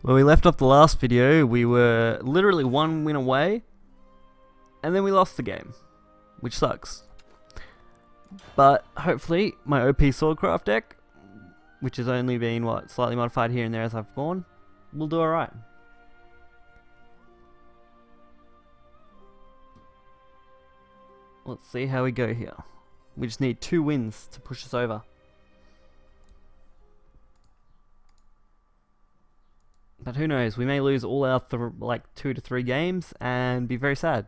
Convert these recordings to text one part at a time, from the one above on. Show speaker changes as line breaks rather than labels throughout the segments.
Where we left off the last video, we were literally one win away, and then we lost the game, which sucks. But hopefully, my OP SwordCraft deck, which has only been, slightly modified here and there as I've gone, will do alright. Let's see how we go here. We just need 2 wins to push us over. But who knows, we may lose all our 2 to 3 games and be very sad.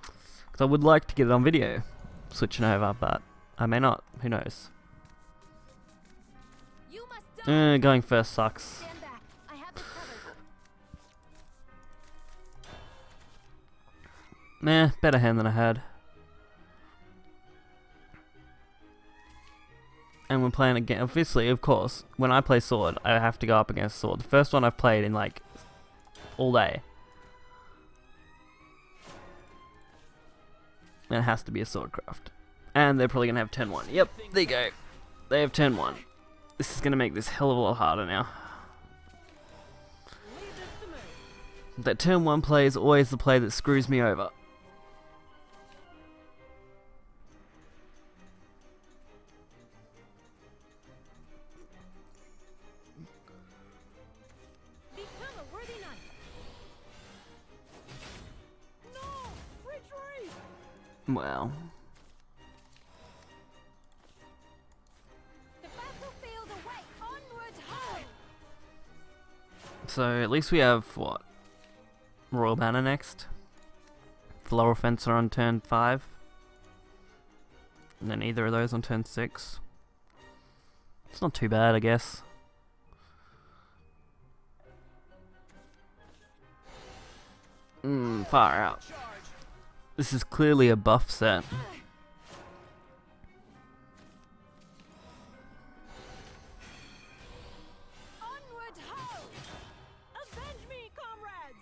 Because I would like to get it on video, switching over, but I may not, who knows. Going first sucks. Meh, better hand than I had. And we're playing again. Obviously, of course, when I play Sword, I have to go up against Sword. The first one I've played in all day. And it has to be a SwordCraft. And they're probably going to have 10-1. Yep, there you go. They have 10-1. This is going to make this hell of a lot harder now. That turn 1 play is always the play that screws me over. Well. So at least we have what? Royal Banner next. Floral Fencer on turn 5. And then either of those on turn 6. It's not too bad, I guess. Far out. This is clearly a buff set.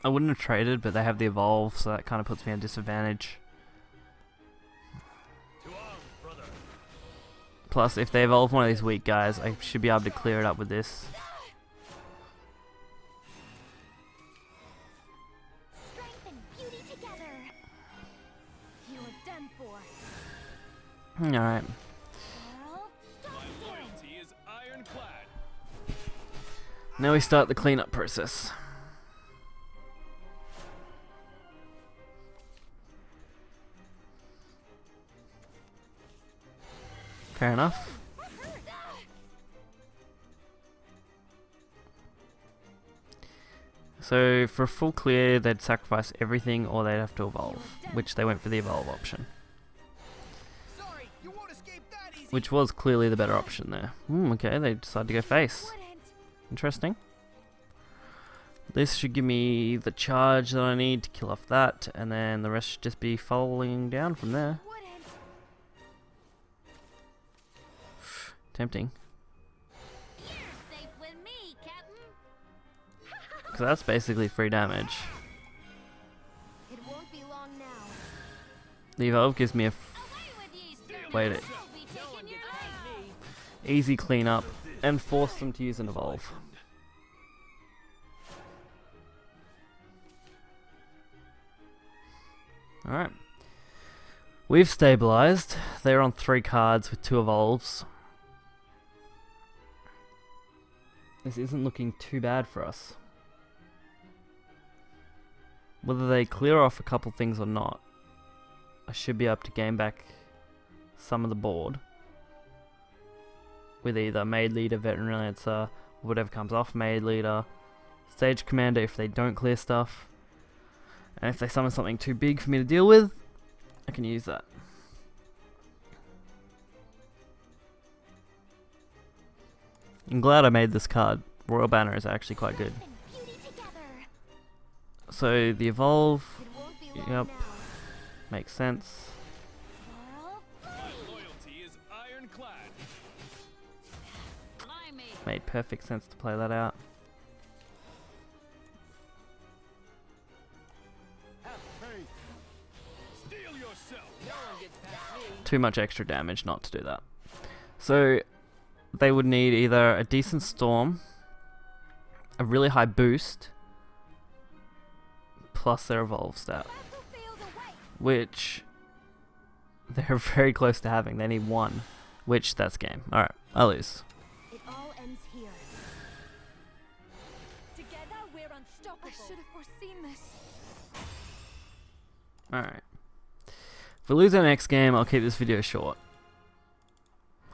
I wouldn't have traded, but they have the evolve, so that kind of puts me at a disadvantage. Plus, if they evolve one of these weak guys, I should be able to clear it up with this. Alright. Now we start the cleanup process. Fair enough. So for a full clear, they'd sacrifice everything or they'd have to evolve, which they went for the evolve option. Which was clearly the better option there. Okay, they decided to go face. Interesting. This should give me the charge that I need to kill off that, and then the rest should just be falling down from there. Tempting. Because that's basically free damage. The evolve gives me a wait. Easy cleanup and force them to use an evolve. Alright. We've stabilized. They're on 3 cards with 2 evolves. This isn't looking too bad for us. Whether they clear off a couple things or not, I should be able to gain back some of the board. With either Maid Leader, Veteran Lancer, whatever comes off Maid Leader, Stage Commander if they don't clear stuff, and if they summon something too big for me to deal with, I can use that. I'm glad I made this card. Royal Banner is actually quite good. So the evolve, yep, makes sense. Made perfect sense to play that out. Too much extra damage not to do that. So they would need either a decent storm a really high boost plus their evolve stat, which they're very close to having. They need 1, which that's game. Alright, I lose.
It all ends here. Together we're unstoppable. I should have foreseen this.
Alright. If we lose our next game, I'll keep this video short.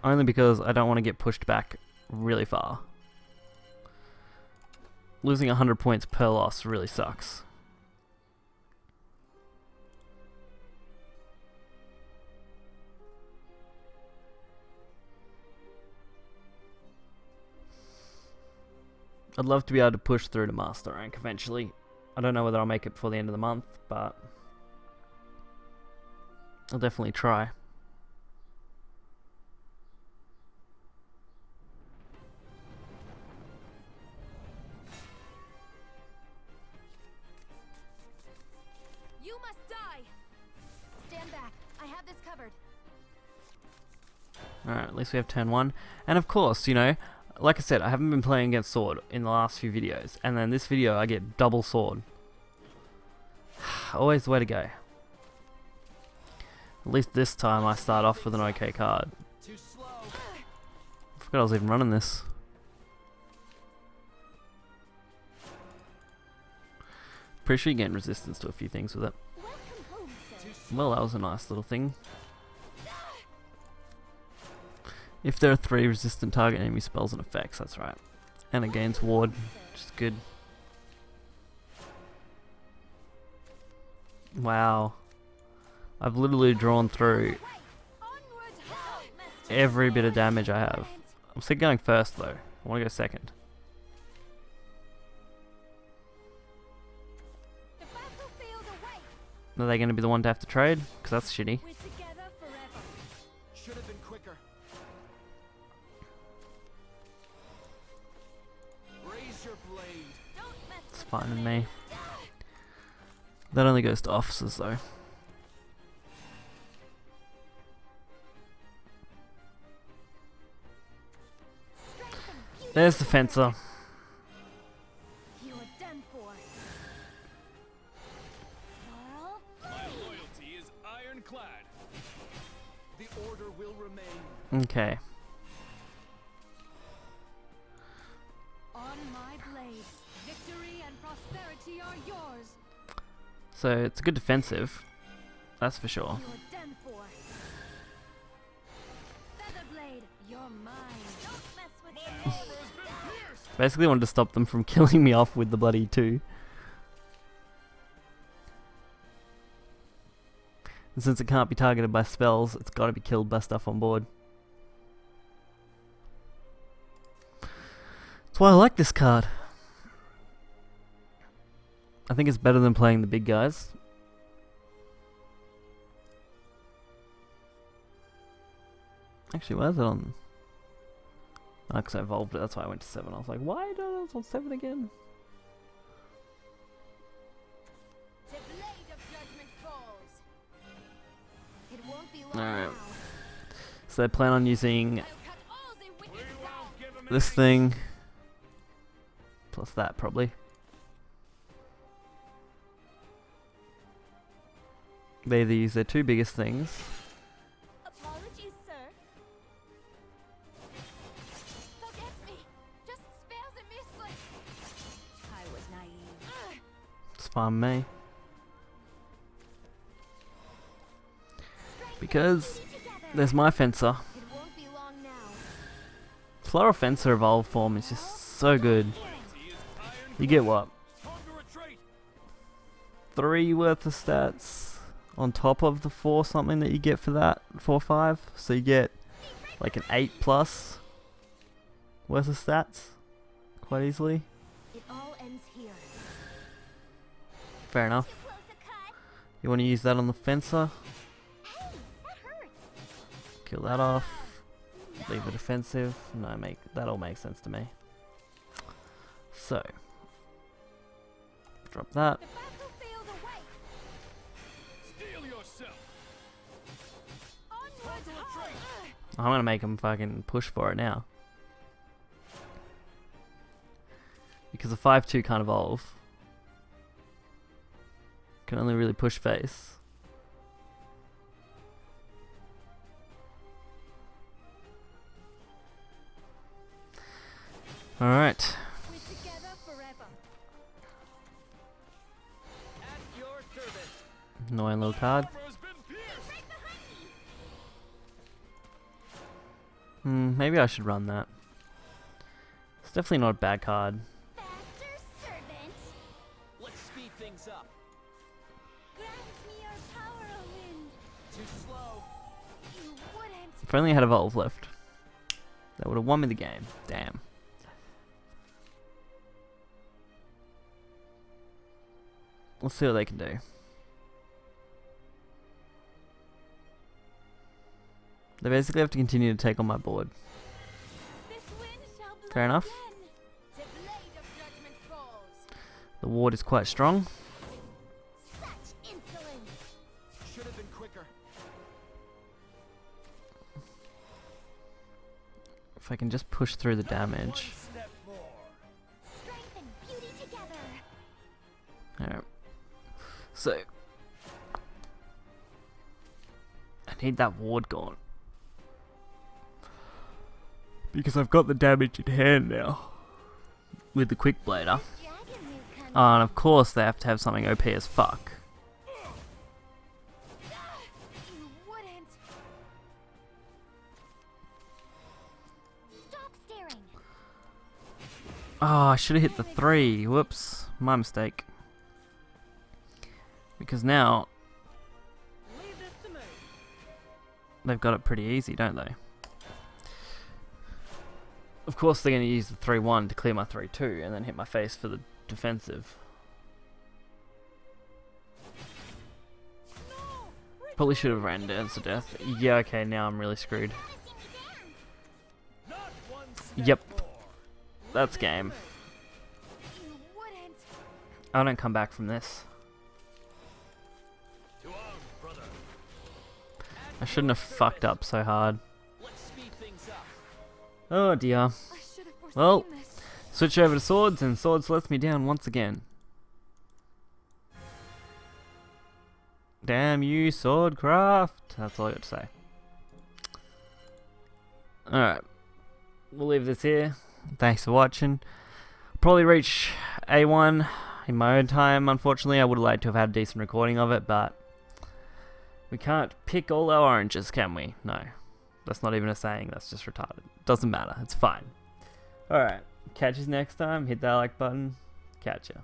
Only because I don't want to get pushed back really far. Losing 100 points per loss really sucks. I'd love to be able to push through to Master Rank eventually. I don't know whether I'll make it before the end of the month, but I'll definitely try.
You must die. Stand back. I have this covered.
Alright, at least we have turn 1. And of course, you know, like I said, I haven't been playing against sword in the last few videos. And then this video, I get double sword. Always the way to go. At least this time I start off with an okay card.
Too slow.
I forgot I was even running this. Pretty sure you gain resistance to a few things with it.
Welcome home, sir.
Well, that was a nice little thing. If there are 3 resistant target enemy spells and effects, that's right. And it gains ward, which is good. Wow. I've literally drawn through every bit of damage I have. I'm still going first though. I want to go second. Are they going to be the one to have to trade? Because that's shitty.
We're together forever.
Should have been quicker. Raise your blade.
Don't mess
It's
with
fine with
me.
me. That only goes to officers though. There's the fencer.
You're done for. Carl?
My loyalty is ironclad. The order will remain.
Okay.
On my blade, victory and prosperity are yours.
So it's a good defensive. That's for sure.
You're done for. Featherblade, you're mine. Don't mess with
My
me.
armor has been pierced.
Basically wanted to stop them from killing me off with the bloody 2. And since it can't be targeted by spells, it's got to be killed by stuff on board. That's why I like this card. I think it's better than playing the big guys. Actually, why is it on? Oh, because I evolved it, that's why I went to 7. I was like, why don't I was on 7 again?
The blade of judgment falls. It won't be long
Alright.
now.
So they plan on using
I'll cut all the wicked
We
down.
won't give him
this
anything.
thing. Plus that, probably. They either use their 2 biggest things.
Apologies, sir. Forget me. Just spells and mistakes. I was naive.
It's fine with me. Because there's my fencer.
It won't be long now.
Floral Fencer evolved form is just so good.
Loyalty is ironclad.
You get what?
Time to retreat.
3 worth of stats on top of the 4 something that you get for that 4/5. So you get like an 8+ worth of stats quite easily.
It all ends here.
Fair enough.
Too close a cut.
You want to use that on the fencer?
Hey, that hurts.
Kill that off. Leave it defensive. No, that all makes sense to me. So drop that.
The battlefield awaits.
Steel yourself.
Onward,
to
hard.
retreat.
I'm gonna make him fucking push for it now. Because a 5-2 can't evolve. Can only really push face. Alright.
We're together forever.
At your service.
Annoying little card.
Armor has been pierced.
Right behind me.
Maybe I should run that. It's definitely not a bad card.
Faster, servant.
Let's speed things up.
Grant me your power, O wind.
Too slow.
You wouldn't.
If only I had Evolve left. That would have won me the game. Damn. Let's see what they can do. They basically have to continue to take on my board.
This wind shall blow
Fair enough.
again. The blade of judgment falls.
The ward is quite strong.
Such insolence.
Should have been quicker.
If I can just push through the
One
damage.
step more.
Strength and beauty together.
Alright. So. I need that ward gone. Because I've got the damage in hand now. With the quick blader.
Dragon move comes.
Oh, and of course they have to have something OP as fuck.
You wouldn't. Stop staring.
Oh, I should have hit the 3. Whoops. My mistake. Because now
Leave this to me.
they've got it pretty easy, don't they? Of course they're going to use the 3-1 to clear my 3-2 and then hit my face for the defensive. Probably should have ran Dance to Death. Yeah, okay, now I'm really screwed.
Not one step
Yep,
more.
that's game.
You wouldn't.
I don't come back from this.
To arms, brother.
I shouldn't have fucked up so hard.
Let's speed things up.
Oh dear.
I should have foreseen
Well,
this.
switch over to swords and swords lets me down once again. Damn you, SwordCraft. That's all I got to say. Alright. We'll leave this here. Thanks for watching. Probably reach A1 in my own time, unfortunately. I would have liked to have had a decent recording of it, but we can't pick all our oranges, can we? No. That's not even a saying, that's just retarded. Doesn't matter, it's fine. Alright. Catch us next time. Hit that like button. Catch ya.